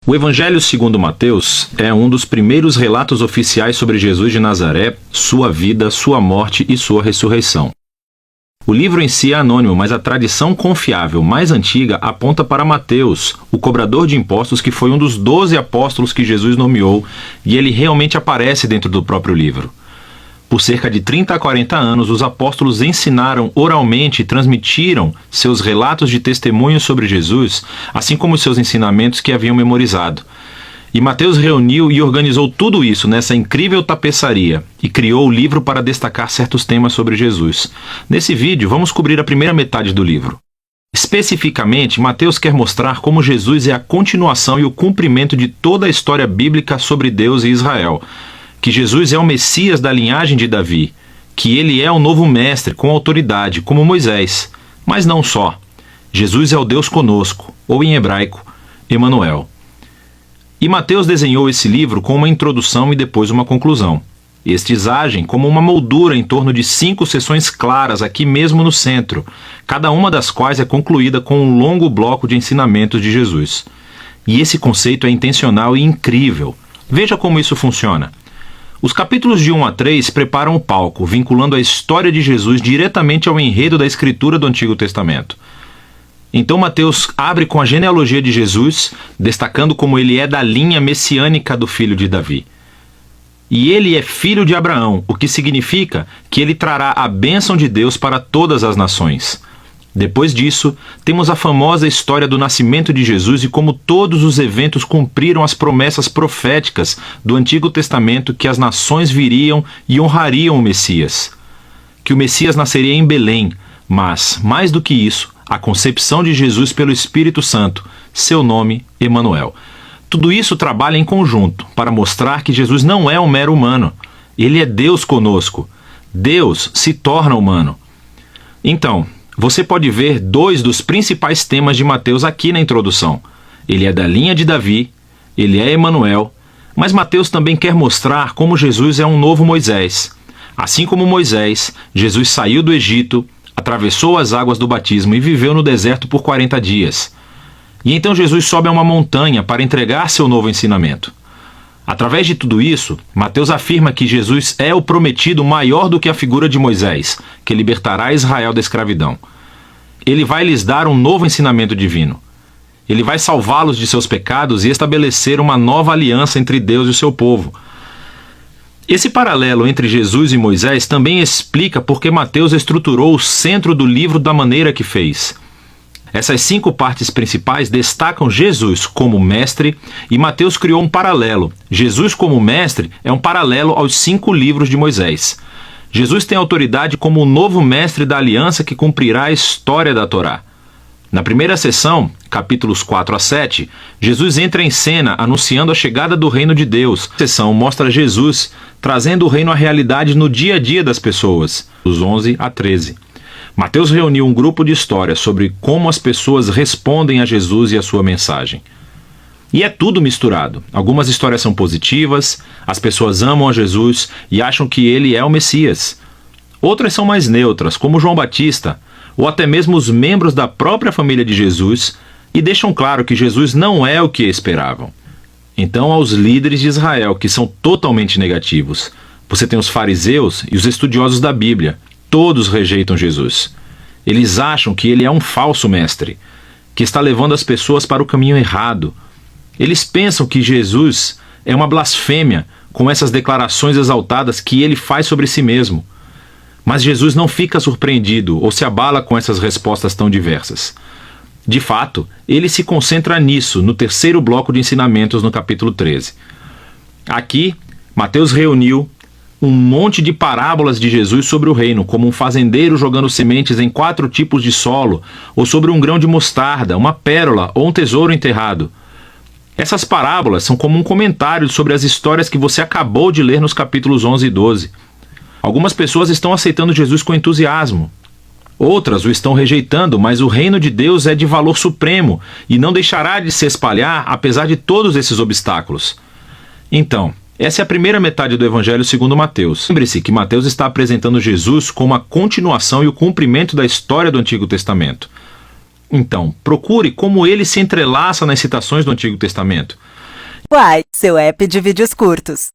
O Evangelho segundo Mateus é um dos primeiros relatos oficiais sobre Jesus de Nazaré, sua vida, sua morte e sua ressurreição. O livro em si é anônimo, mas a tradição confiável mais antiga aponta para Mateus, o cobrador de impostos que foi um dos 12 apóstolos que Jesus nomeou, e ele realmente aparece dentro do próprio livro. Por cerca de 30 a 40 anos, os apóstolos ensinaram oralmente e transmitiram seus relatos de testemunho sobre Jesus, assim como seus ensinamentos que haviam memorizado. E Mateus reuniu e organizou tudo isso nessa incrível tapeçaria e criou o livro para destacar certos temas sobre Jesus. Nesse vídeo, vamos cobrir a primeira metade do livro. Especificamente, Mateus quer mostrar como Jesus é a continuação e o cumprimento de toda a história bíblica sobre Deus e Israel. Que Jesus é o Messias da linhagem de Davi, que ele é o novo mestre com autoridade, como Moisés. Mas não só. Jesus é o Deus conosco, ou em hebraico, Emanuel. E Mateus desenhou esse livro com uma introdução e depois uma conclusão. Estes agem como uma moldura em torno de 5 seções claras aqui mesmo no centro, cada uma das quais é concluída com um longo bloco de ensinamentos de Jesus. E esse conceito é intencional e incrível. Veja como isso funciona. Os capítulos de 1 a 3 preparam o palco, vinculando a história de Jesus diretamente ao enredo da escritura do Antigo Testamento. Então Mateus abre com a genealogia de Jesus, destacando como ele é da linha messiânica do filho de Davi. E ele é filho de Abraão, o que significa que ele trará a bênção de Deus para todas as nações. Depois disso, temos a famosa história do nascimento de Jesus e como todos os eventos cumpriram as promessas proféticas do Antigo Testamento que as nações viriam e honrariam o Messias. Que o Messias nasceria em Belém, mas, mais do que isso, a concepção de Jesus pelo Espírito Santo, seu nome, Emanuel. Tudo isso trabalha em conjunto para mostrar que Jesus não é um mero humano. Ele é Deus conosco. Deus se torna humano. Então, você pode ver 2 dos principais temas de Mateus aqui na introdução. Ele é da linha de Davi, ele é Emanuel, mas Mateus também quer mostrar como Jesus é um novo Moisés. Assim como Moisés, Jesus saiu do Egito, atravessou as águas do batismo e viveu no deserto por 40 dias. E então Jesus sobe a uma montanha para entregar seu novo ensinamento. Através de tudo isso, Mateus afirma que Jesus é o prometido maior do que a figura de Moisés, que libertará Israel da escravidão. Ele vai lhes dar um novo ensinamento divino. Ele vai salvá-los de seus pecados e estabelecer uma nova aliança entre Deus e o seu povo. Esse paralelo entre Jesus e Moisés também explica por que Mateus estruturou o centro do livro da maneira que fez. Essas 5 partes principais destacam Jesus como mestre e Mateus criou um paralelo. Jesus como mestre é um paralelo aos 5 livros de Moisés. Jesus tem autoridade como o novo mestre da aliança que cumprirá a história da Torá. Na primeira sessão, capítulos 4 a 7, Jesus entra em cena anunciando a chegada do reino de Deus. A sessão mostra Jesus trazendo o reino à realidade no dia a dia das pessoas, dos 11 a 13. Mateus reuniu um grupo de histórias sobre como as pessoas respondem a Jesus e a sua mensagem. E é tudo misturado. Algumas histórias são positivas, as pessoas amam a Jesus e acham que ele é o Messias. Outras são mais neutras, como João Batista, ou até mesmo os membros da própria família de Jesus, e deixam claro que Jesus não é o que esperavam. Então, aos líderes de Israel, que são totalmente negativos. Você tem os fariseus e os estudiosos da Bíblia. Todos rejeitam Jesus. Eles acham que ele é um falso mestre, que está levando as pessoas para o caminho errado. Eles pensam que Jesus é uma blasfêmia com essas declarações exaltadas que ele faz sobre si mesmo. Mas Jesus não fica surpreendido ou se abala com essas respostas tão diversas. De fato, ele se concentra nisso no terceiro bloco de ensinamentos no capítulo 13. Aqui, Mateus reuniu um monte de parábolas de Jesus sobre o reino, como um fazendeiro jogando sementes em 4 tipos de solo, ou sobre um grão de mostarda, uma pérola ou um tesouro enterrado. Essas parábolas são como um comentário sobre as histórias que você acabou de ler nos capítulos 11 e 12. Algumas pessoas estão aceitando Jesus com entusiasmo. Outras o estão rejeitando, mas o reino de Deus é de valor supremo e não deixará de se espalhar apesar de todos esses obstáculos. Então, essa é a primeira metade do Evangelho segundo Mateus. Lembre-se que Mateus está apresentando Jesus como a continuação e o cumprimento da história do Antigo Testamento. Então, procure como ele se entrelaça nas citações do Antigo Testamento. Uai, seu app de vídeos curtos.